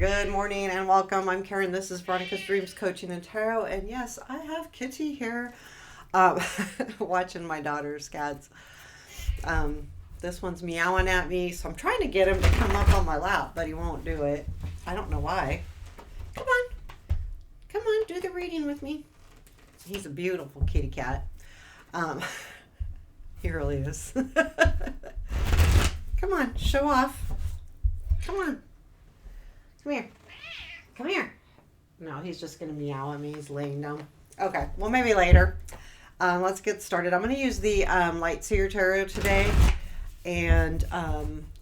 Good morning and welcome. I'm Karen. This is Veronica's Dreams Coaching and Tarot. And yes, I have Kitty here um, watching my daughter's cats. This one's meowing at me, so I'm trying to get him to come up on my lap, but he won't do it. I don't know why. Come on. Come on, do the reading with me. He's a beautiful kitty cat. Um, he really is. Come on, show off. Come on. Come here. Come here. No, he's just going to meow at me. He's laying down. Okay, well, maybe later. Let's get started. I'm going to use the Light Seer Tarot today and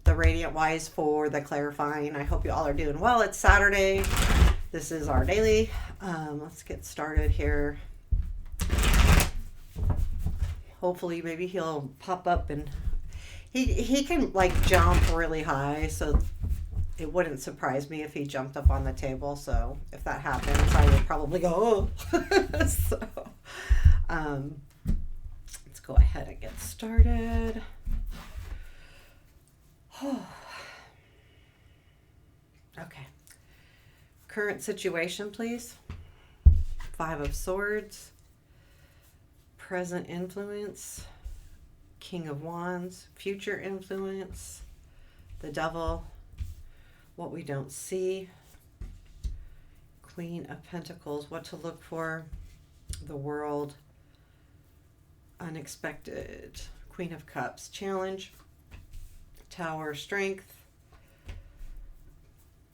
the Radiant Wise for the clarifying. I hope you all are doing well. It's Saturday. This is our daily. Let's get started here. Hopefully, maybe he'll pop up and he can like jump really high, so it wouldn't surprise me if he jumped up on the table. So if that happens, I would probably go, oh. So let's go ahead and get started. Okay. Current situation, please. 5 of Swords. Present influence. King of Wands. Future influence. The Devil. What we don't see. Queen of Pentacles. What to look for. The World. Unexpected. Queen of Cups. Challenge. Tower. Strength.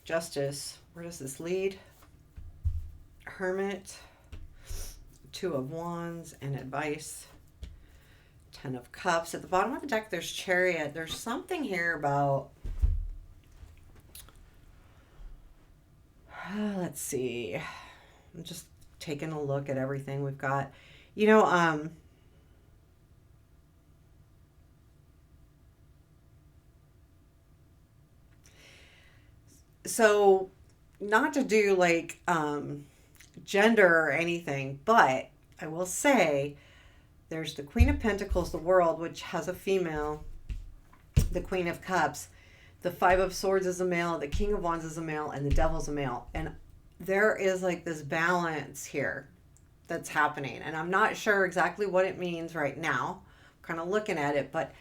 Justice. Where does this lead? Hermit. 2 of Wands and advice. 10 of Cups. At the bottom of the deck, there's Chariot. There's something here about... let's see. I'm just taking a look at everything we've got. You know, so not to do like gender or anything, but I will say there's the Queen of Pentacles, the World, which has a female, the Queen of Cups. The 5 of Swords is a male, the King of Wands is a male, and the Devil's a male. And there is like this balance here that's happening. And I'm not sure exactly what it means right now. I'm kind of looking at it, but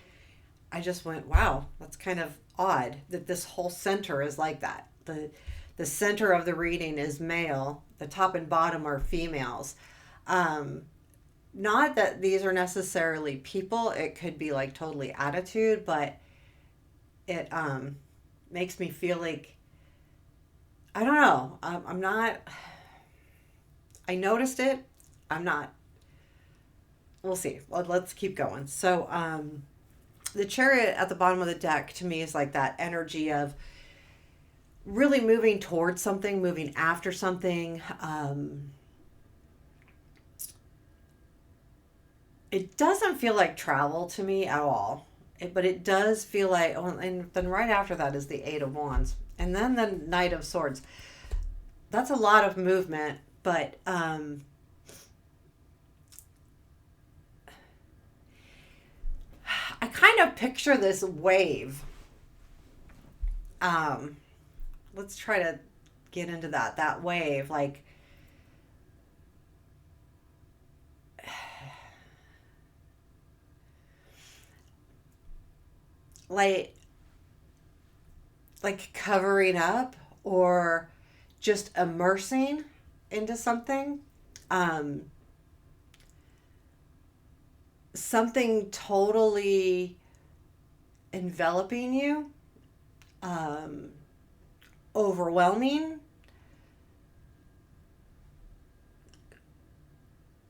I just went, wow, that's kind of odd that this whole center is like that. The center of the reading is male. The top and bottom are females. Not that these are necessarily people. It could be like totally attitude, but it makes me feel like, I don't know. I'm not, I noticed it. I'm not, we'll see. Let's keep going. So the Chariot at the bottom of the deck to me is like that energy of really moving towards something, moving after something. It doesn't feel like travel to me at all. But it does feel like, oh, and then right after that is the 8 of Wands. And then the Knight of Swords. That's a lot of movement, but I kind of picture this wave. Let's try to get into that wave. Like covering up or just immersing into something. Something totally enveloping you. Overwhelming.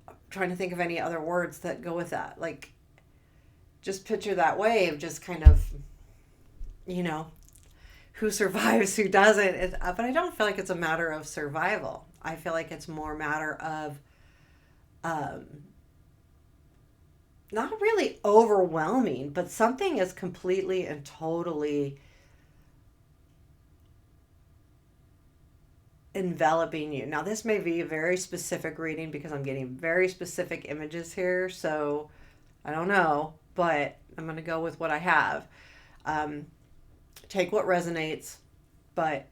I'm trying to think of any other words that go with that. Like, just picture that wave just kind of, you know, who survives, who doesn't. But I don't feel like it's a matter of survival. I feel like it's more a matter of not really overwhelming, but something is completely and totally enveloping you. Now, this may be a very specific reading because I'm getting very specific images here. So I don't know, but I'm going to go with what I have. Take what resonates, but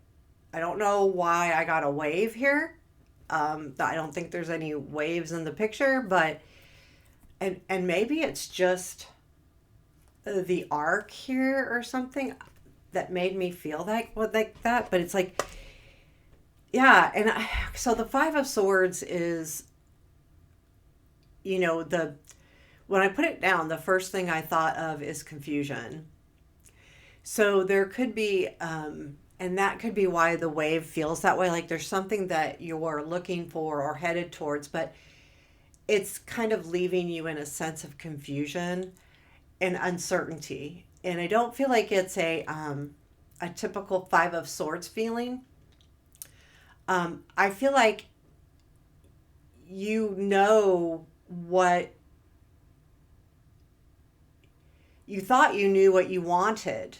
I don't know why I got a wave here. I don't think there's any waves in the picture, but and maybe it's just the arc here or something that made me feel like that. But it's like, yeah, so the Five of Swords is, the when I put it down, the first thing I thought of is confusion. So there could be, and that could be why the wave feels that way. Like there's something that you're looking for or headed towards, but it's kind of leaving you in a sense of confusion and uncertainty. And I don't feel like it's a typical Five of Swords feeling. I feel like you know what you thought you knew what you wanted,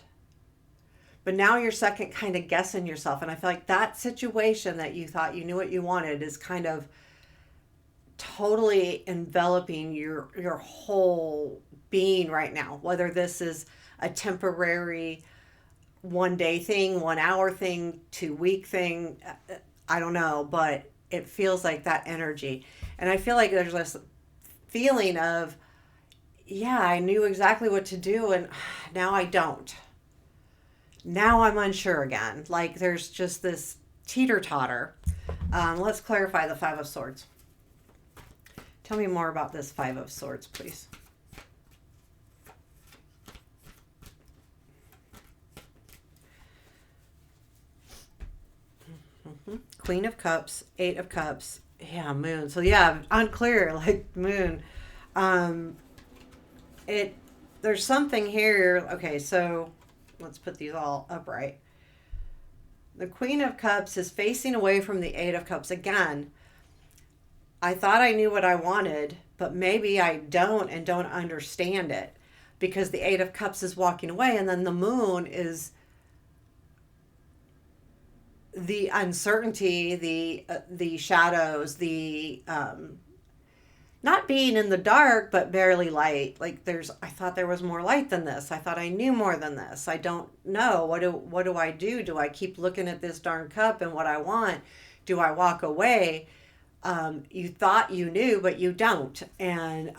but now you're second kind of guessing yourself. And I feel like that situation that you thought you knew what you wanted is kind of totally enveloping your whole being right now. Whether this is a temporary 1 day thing, 1 hour thing, 2 week thing, I don't know, but it feels like that energy. And I feel like there's this feeling of, yeah, I knew exactly what to do, and now I don't. Now I'm unsure again. Like there's just this teeter totter. Let's clarify the Five of Swords. Tell me more about this Five of Swords, please. Queen of Cups, Eight of Cups. Yeah, Moon. So yeah, unclear, like Moon. Um, it there's something here. Okay, so let's put these all upright. The Queen of Cups is facing away from the Eight of Cups again. I thought I knew what I wanted, but maybe I don't and don't understand it, because the Eight of Cups is walking away, and then the Moon is the uncertainty, the shadows, the not being in the dark, but barely light. Like I thought there was more light than this. I thought I knew more than this. I don't know. What do I do? Do I keep looking at this darn cup and what I want? Do I walk away? You thought you knew, but you don't. And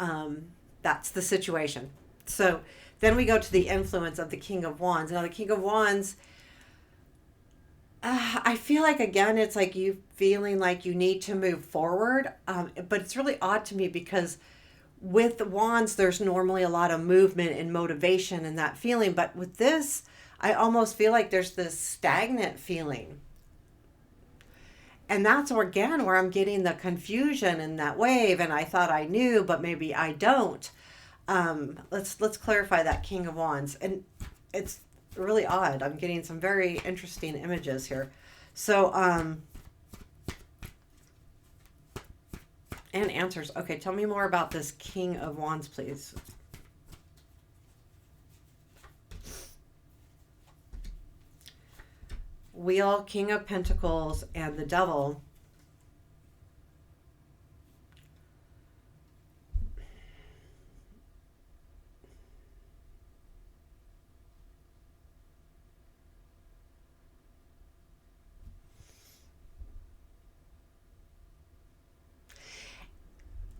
that's the situation. So then we go to the influence of the King of Wands. Now, the King of Wands, I feel like, again, it's like you feeling like you need to move forward. But it's really odd to me because with the wands, there's normally a lot of movement and motivation and that feeling. But with this, I almost feel like there's this stagnant feeling. And that's again where I'm getting the confusion and that wave. And I thought I knew, but maybe I don't. Let's clarify that King of Wands. And it's really odd. I'm getting some very interesting images here. So, and answers. Okay, tell me more about this King of Wands, please. Wheel, King of Pentacles, and the Devil.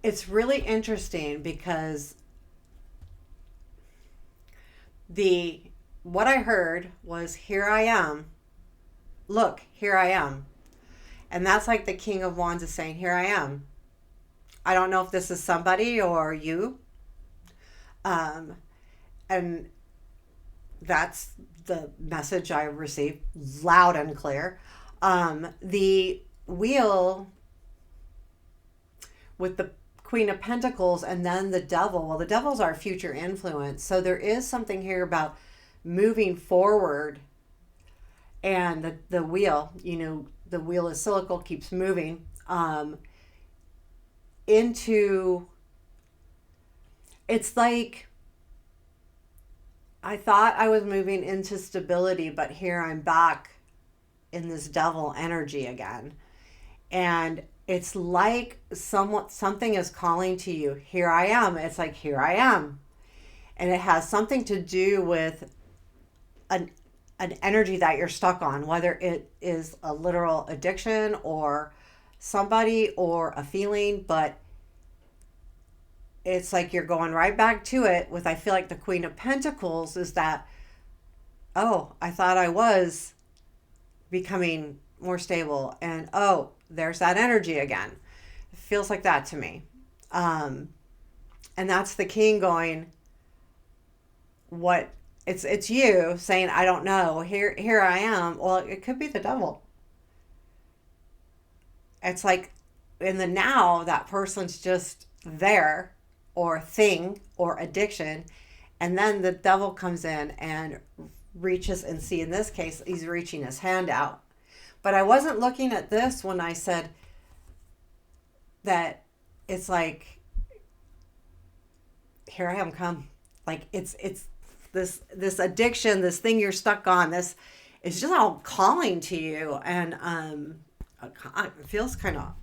It's really interesting because the what I heard was, here I am. Look, here I am. And that's like the King of Wands is saying, here I am. I don't know if this is somebody or you. Um, and that's the message I received loud and clear. The wheel with the Queen of Pentacles and then the Devil. Well, the Devil's our future influence. So there is something here about moving forward. And the wheel, the wheel is cyclical, keeps moving into, it's like, I thought I was moving into stability, but here I'm back in this devil energy again. And it's like something is calling to you. Here I am. It's like, here I am. And it has something to do with an energy that you're stuck on, whether it is a literal addiction or somebody or a feeling, but it's like you're going right back to it with, I feel like the Queen of Pentacles is that, oh, I thought I was becoming more stable, and oh, there's that energy again. It feels like that to me. Um, and that's the king going, what, it's you saying, I don't know. Here I am. Well, it could be the devil. It's like in the now, that person's just there, or thing, or addiction, and then the devil comes in and reaches, and see, in this case, he's reaching his hand out. But I wasn't looking at this when I said that it's like, here I am, come. Like it's this addiction, this thing you're stuck on, this is just all calling to you. And it feels kind of,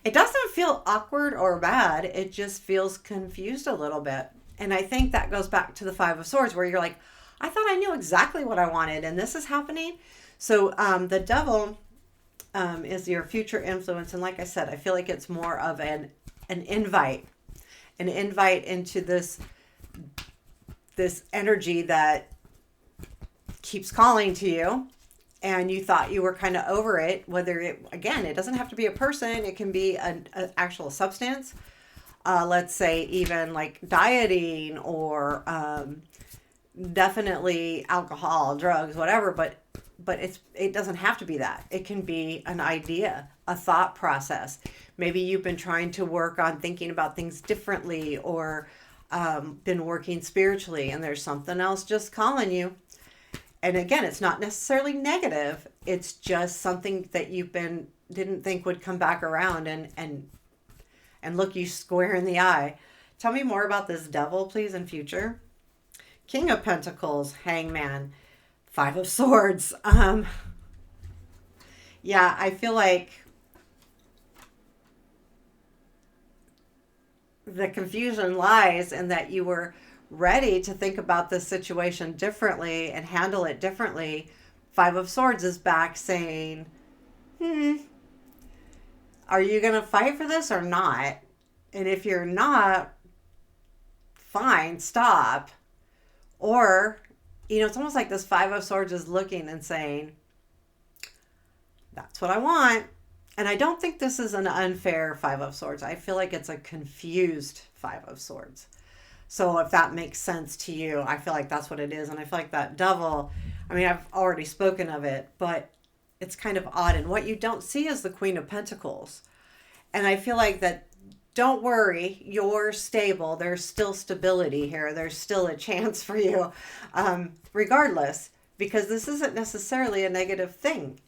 it doesn't feel awkward or bad, it just feels confused a little bit. And I think that goes back to the Five of Swords, where you're like, I thought I knew exactly what I wanted, and this is happening. So the devil is your future influence. And like I said, I feel like it's more of an invite, an invite into this energy that keeps calling to you, and you thought you were kind of over it. Whether it, again, it doesn't have to be a person, it can be an actual substance. Let's say even like dieting, or definitely alcohol, drugs, whatever. But it doesn't have to be that. It can be an idea, a thought process. Maybe you've been trying to work on thinking about things differently, or been working spiritually, and there's something else just calling you. And again, it's not necessarily negative. It's just something that didn't think would come back around and look you square in the eye. Tell me more about this devil, please, in future. King of Pentacles, Hangman, Five of Swords. Yeah, I feel like the confusion lies in that you were ready to think about this situation differently and handle it differently. Five of Swords is back saying, are you going to fight for this or not? And if you're not, fine, stop. Or, it's almost like this Five of Swords is looking and saying, that's what I want. And I don't think this is an unfair Five of Swords. I feel like it's a confused Five of Swords. So if that makes sense to you, I feel like that's what it is. And I feel like that devil, I mean, I've already spoken of it, but it's kind of odd. And what you don't see is the Queen of Pentacles. And I feel like that, don't worry, you're stable. There's still stability here. There's still a chance for you, regardless, because this isn't necessarily a negative thing.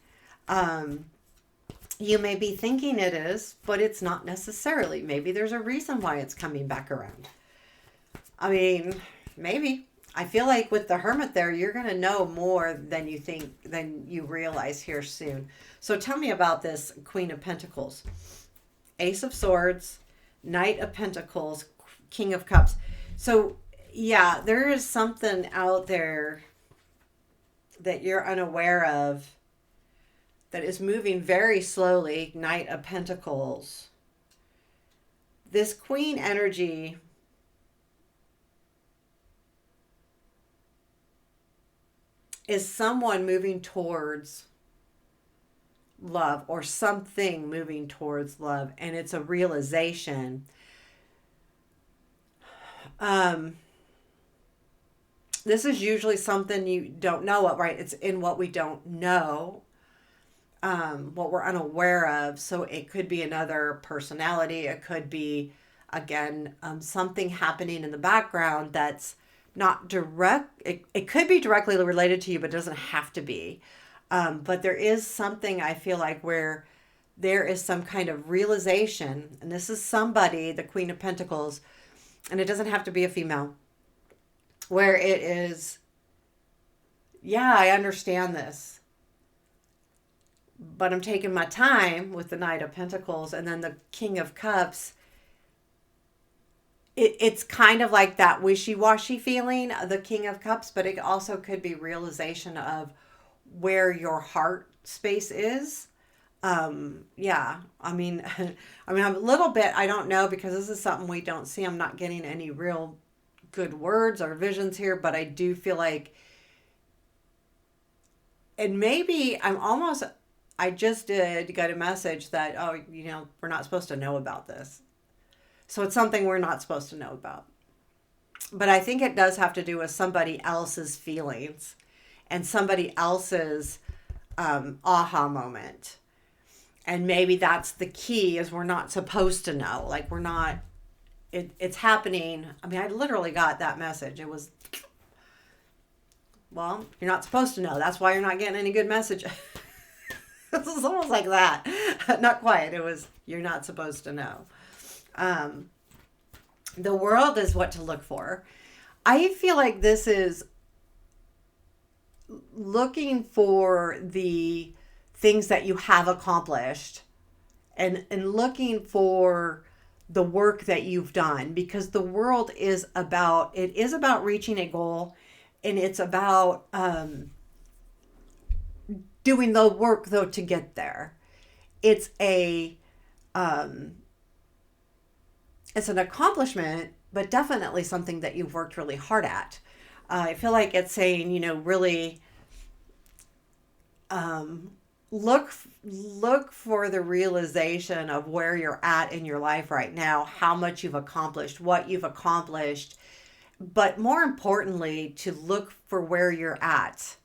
You may be thinking it is, but it's not necessarily. Maybe there's a reason why it's coming back around. I mean, maybe. I feel like with the Hermit there, you're going to know more than you think, than you realize here soon. So tell me about this Queen of Pentacles. Ace of Swords, Knight of Pentacles, King of Cups. So, yeah, there is something out there that you're unaware of that is moving very slowly. Knight of Pentacles. This Queen energy is someone moving towards love, or something moving towards love, and it's a realization. This is usually something you don't know what, right? It's in what we don't know, what we're unaware of. So it could be another personality. It could be, again, something happening in the background that's not direct. It could be directly related to you, but it doesn't have to be. But there is something, I feel like, where there is some kind of realization, and this is somebody, the Queen of Pentacles, and it doesn't have to be a female, where it is, yeah, I understand this, but I'm taking my time with the Knight of Pentacles. And then the King of Cups it's kind of like that wishy-washy feeling, the King of Cups, but it also could be realization of where your heart space is. Yeah, I mean, I mean, a little bit, I don't know, because this is something we don't see. I'm not getting any real good words or visions here, but I do feel like, and maybe I just did get a message that, oh, we're not supposed to know about this. So it's something we're not supposed to know about. But I think it does have to do with somebody else's feelings and somebody else's aha moment. And maybe that's the key, is we're not supposed to know. Like, we're not, it's happening. I mean, I literally got that message. It was, well, you're not supposed to know. That's why you're not getting any good messages. It was almost like that. Not quite. It was, you're not supposed to know. The world is what to look for. I feel like this is looking for the things that you have accomplished, and looking for the work that you've done, because the world is about, it is about reaching a goal, and it's about doing the work though to get there. It's a it's an accomplishment, but definitely something that you've worked really hard at. I feel like it's saying, really look for the realization of where you're at in your life right now, how much you've accomplished, what you've accomplished, but more importantly, to look for where you're at,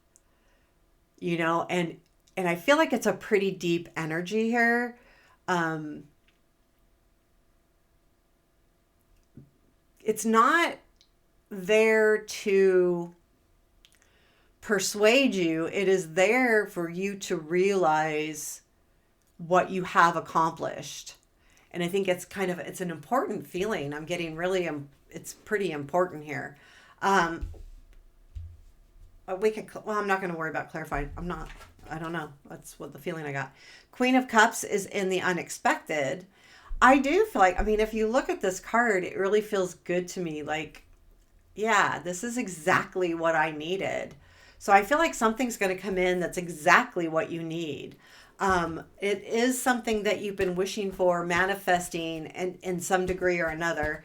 and I feel like it's a pretty deep energy here. Um, it's not there to persuade you. It is there for you to realize what you have accomplished. And I think it's an important feeling. I'm getting really, it's pretty important here. Um, I'm not going to worry about clarifying. I don't know. That's what the feeling I got. Queen of Cups is in the unexpected. I do feel like, I mean, if you look at this card, it really feels good to me. Like, yeah, this is exactly what I needed. So I feel like something's going to come in that's exactly what you need. It is something that you've been wishing for, manifesting in some degree or another.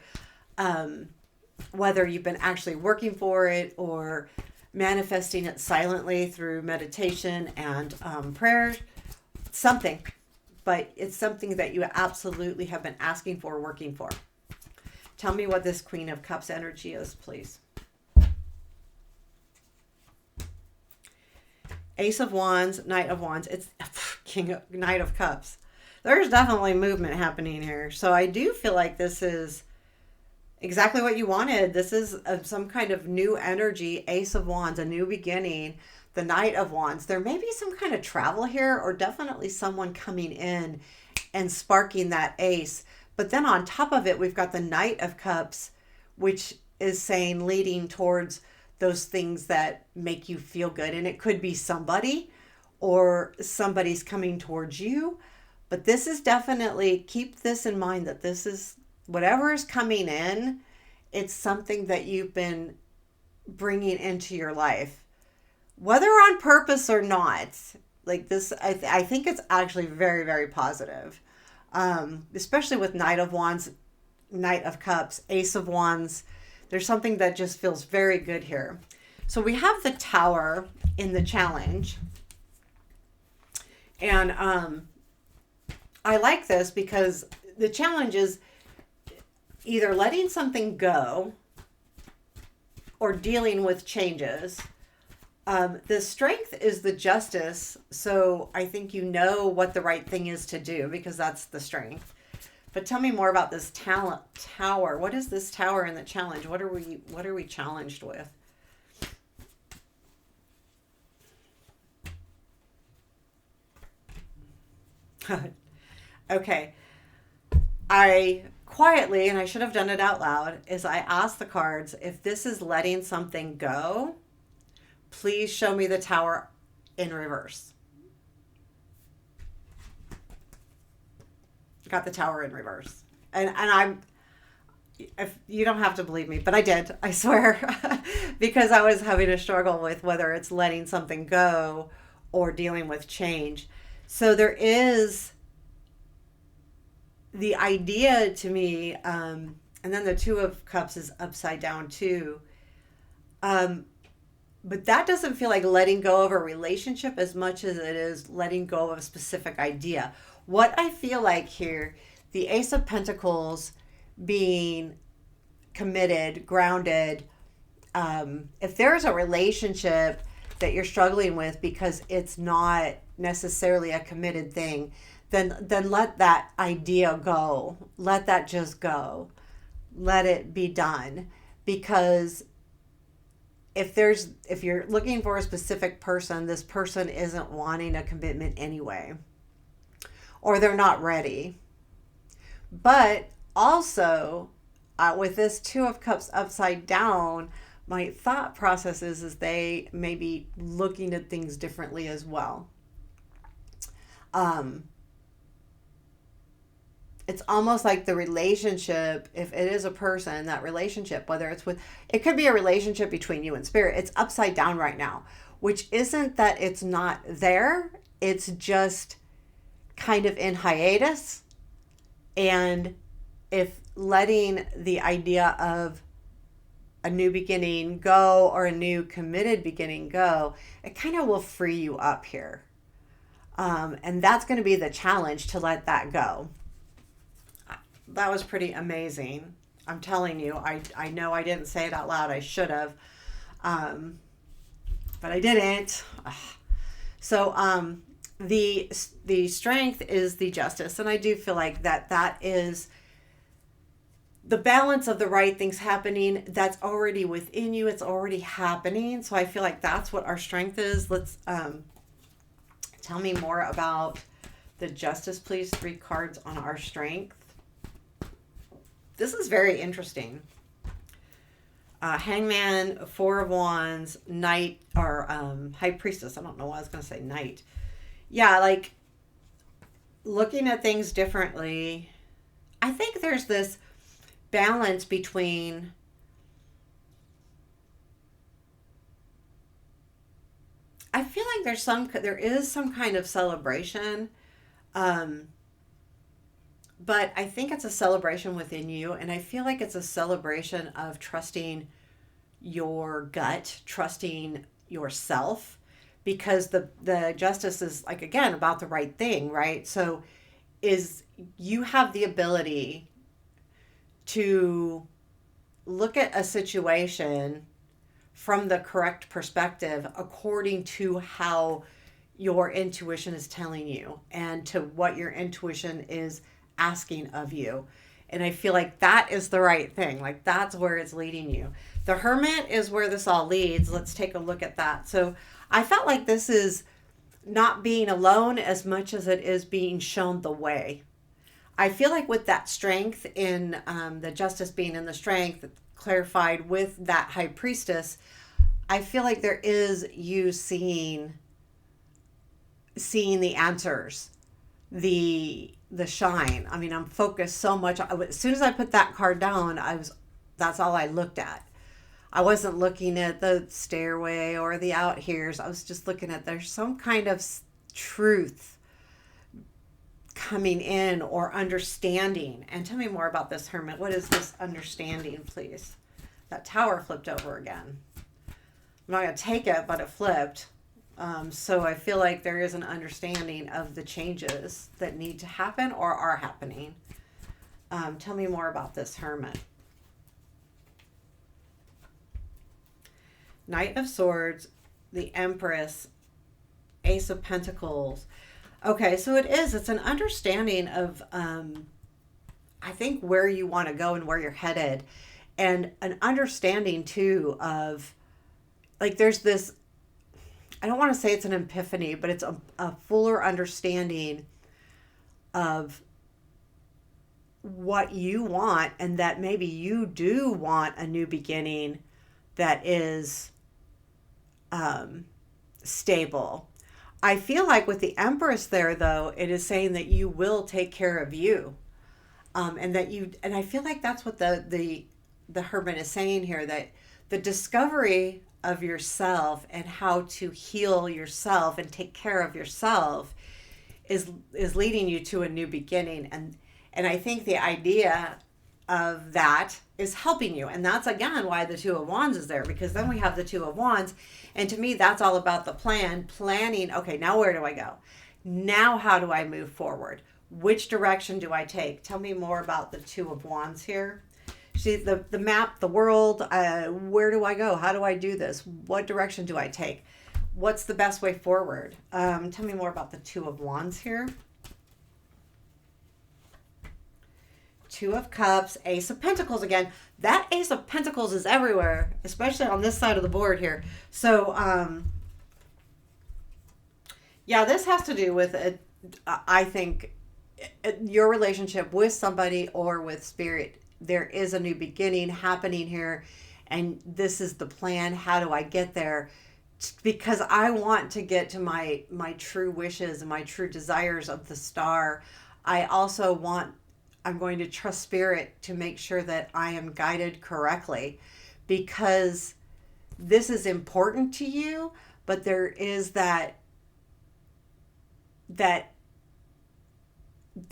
Whether you've been actually working for it or manifesting it silently through meditation and prayer, something. But it's something that you absolutely have been asking for, working for. Tell me what this Queen of Cups energy is, please. Ace of Wands, Knight of Wands. It's Knight of Cups. There's definitely movement happening here. So I do feel like this is exactly what you wanted. This is some kind of new energy. Ace of Wands, a new beginning. The Knight of Wands. There may be some kind of travel here, or definitely someone coming in and sparking that ace. But then on top of it, we've got the Knight of Cups, which is saying leading towards those things that make you feel good. And it could be somebody, or somebody's coming towards you. But this is definitely, keep this in mind, that this is whatever is coming in, it's something that you've been bringing into your life, whether on purpose or not. Like this, I think it's actually very, very positive. Especially with Knight of Wands, Knight of Cups, Ace of Wands. There's something that just feels very good here. So we have the Tower in the challenge. And I like this because the challenge is either letting something go or dealing with changes. The Strength is the Justice. So I think you know what the right thing is to do, because that's the Strength. But tell me more about this tower. What is this tower in the challenge? What are we challenged with? Okay. I quietly, and I should have done it out loud, is I asked the cards, if this is letting something go, please show me the Tower in reverse. Got the Tower in reverse. And if you don't have to believe me, but I did, I swear, because I was having a struggle with whether it's letting something go or dealing with change. So there is the idea to me, and then the Two of Cups is upside down too. Um, but that doesn't feel like letting go of a relationship as much as it is letting go of a specific idea. What I feel like here, the Ace of Pentacles being committed, grounded, if there's a relationship that you're struggling with because it's not necessarily a committed thing, then let that idea go. Let that just go. Let it be done. Because if you're looking for a specific person, this person isn't wanting a commitment anyway, or they're not ready. But also, with this Two of Cups upside down, my thought process is they may be looking at things differently as well. Um, it's almost like the relationship, if it is a person, that relationship, whether it's with, it could be a relationship between you and spirit, it's upside down right now, which isn't that it's not there, it's just kind of in hiatus. And if letting the idea of a new beginning go or a new committed beginning go, it kind of will free you up here. And that's going to be the challenge, to let that go. That was pretty amazing. I'm telling you, I know I didn't say it out loud. I should have. But I didn't. So the strength is the Justice. And I do feel like that is the balance of the right things happening. That's already within you. It's already happening. So I feel like that's what our strength is. Let's tell me more about the Justice, please. 3 cards on our strength. This is very interesting. Hangman, 4 of Wands, Knight, or High Priestess. I don't know why I was going to say Knight. Yeah, like looking at things differently. I think there's this balance between I feel like there is some kind of celebration. But I think it's a celebration within you. And I feel like it's a celebration of trusting your gut, trusting yourself, because the Justice is, like, again, about the right thing, right? So you have the ability to look at a situation from the correct perspective according to how your intuition is telling you and to what your intuition is asking of you. And I feel like that is the right thing. Like, that's where it's leading you. The Hermit is where this all leads. Let's take a look at that. So I felt like this is not being alone as much as it is being shown the way. I feel like with that strength in the Justice being in the strength clarified with that High Priestess, I feel like there is you seeing the answers, the shine. I mean, I'm focused so much. As soon as I put that card down, that's all I looked at. I wasn't looking at the stairway or the out here's. I was just looking at, there's some kind of truth coming in or understanding. And tell me more about this Hermit. What is this understanding, please? That Tower flipped over again. I'm not going to take it, but it flipped. So I feel like there is an understanding of the changes that need to happen or are happening. Tell me more about this Hermit. Knight of Swords, the Empress, Ace of Pentacles. Okay, so it's an understanding of, I think, where you want to go and where you're headed. And an understanding, too, of, like, there's this, I don't want to say it's an epiphany, but it's a fuller understanding of what you want, and that maybe you do want a new beginning that is stable. I feel like with the Empress there, though, it is saying that you will take care of you. And I feel like that's what the hermit is saying here, that the discovery of yourself and how to heal yourself and take care of yourself is leading you to a new beginning. And I think the idea of that is helping you. And that's again why the Two of Wands is there, because then we have the Two of Wands. And to me, that's all about the planning. Okay, now where do I go? Now how do I move forward? Which direction do I take? Tell me more about the Two of Wands here. See the map, the world, where do I go? How do I do this? What direction do I take? What's the best way forward? Tell me more about the Two of Wands here. Two of Cups, Ace of Pentacles again. That Ace of Pentacles is everywhere, especially on this side of the board here. So, yeah, this has to do with, I think, your relationship with somebody or with spirit. There is a new beginning happening here, and this is the plan. How do I get there? Because I want to get to my true wishes and my true desires of the star. I'm going to trust spirit to make sure that I am guided correctly, because this is important to you, but there is that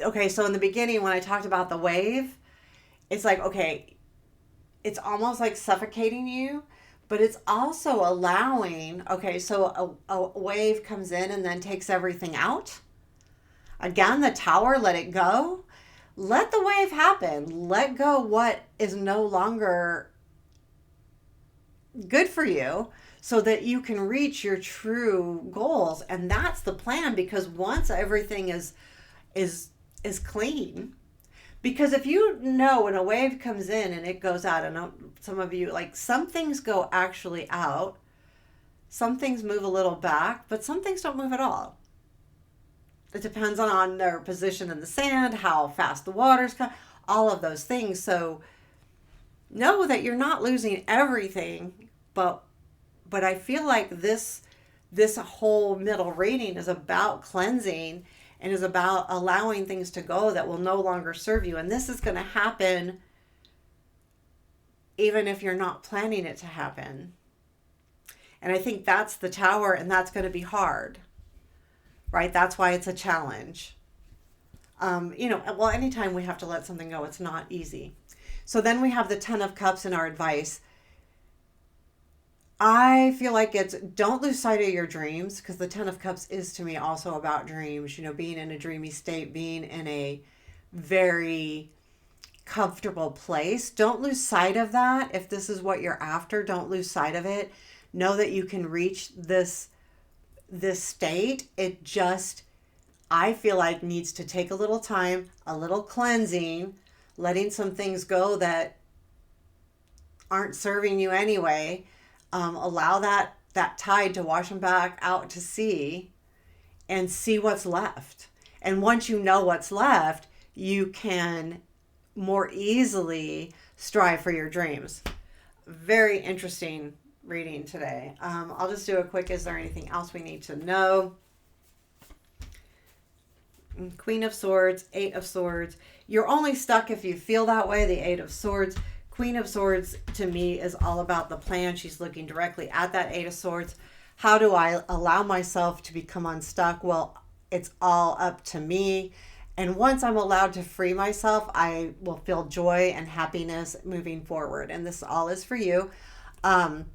okay, so in the beginning when I talked about the wave, it's like, okay, it's almost like suffocating you, but it's also allowing, okay, so a wave comes in and then takes everything out. Again, the Tower, let it go. Let the wave happen. Let go what is no longer good for you so that you can reach your true goals. And that's the plan, because once everything is clean, because if you know when a wave comes in and it goes out, and some of you, like, some things go actually out, some things move a little back, but some things don't move at all. It depends on their position in the sand, how fast the water's coming, all of those things. So know that you're not losing everything, but I feel like this whole middle reading is about cleansing and is about allowing things to go that will no longer serve you. And this is going to happen even if you're not planning it to happen. And I think that's the Tower, and that's going to be hard. Right? That's why it's a challenge. Well, anytime we have to let something go, it's not easy. So then we have the Ten of Cups in our advice. I feel like it's, don't lose sight of your dreams, because the Ten of Cups is to me also about dreams, being in a dreamy state, being in a very comfortable place. Don't lose sight of that. If this is what you're after, don't lose sight of it. Know that you can reach this state. It just, I feel like, needs to take a little time, a little cleansing, letting some things go that aren't serving you anyway. Allow that tide to wash them back out to sea, and see what's left. And once you know what's left, you can more easily strive for your dreams. Very interesting reading today. I'll just do a quick, is there anything else we need to know? Queen of Swords, Eight of Swords. You're only stuck if you feel that way, the Eight of Swords. Queen of Swords to me is all about the plan. She's looking directly at that Eight of Swords. How do I allow myself to become unstuck? Well, it's all up to me. And once I'm allowed to free myself, I will feel joy and happiness moving forward. And this all is for you. And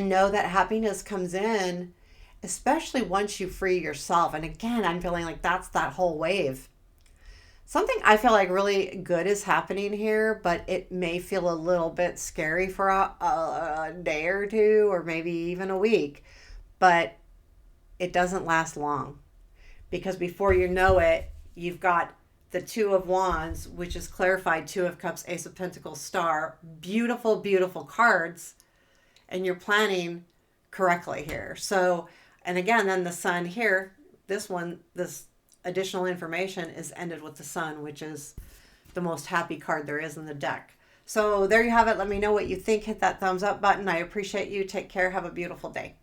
know that happiness comes in, especially once you free yourself. And again, I'm feeling like that's that whole wave. Something I feel like really good is happening here, but it may feel a little bit scary for a day or two, or maybe even a week. But it doesn't last long, because before you know it, you've got the Two of Wands, which is clarified, Two of Cups, Ace of Pentacles, Star. Beautiful, beautiful cards. And you're planning correctly here. So, and again, then the Sun here, this additional information is ended with the Sun, which is the most happy card there is in the deck. So there you have it. Let me know what you think. Hit that thumbs up button. I appreciate you. Take care. Have a beautiful day.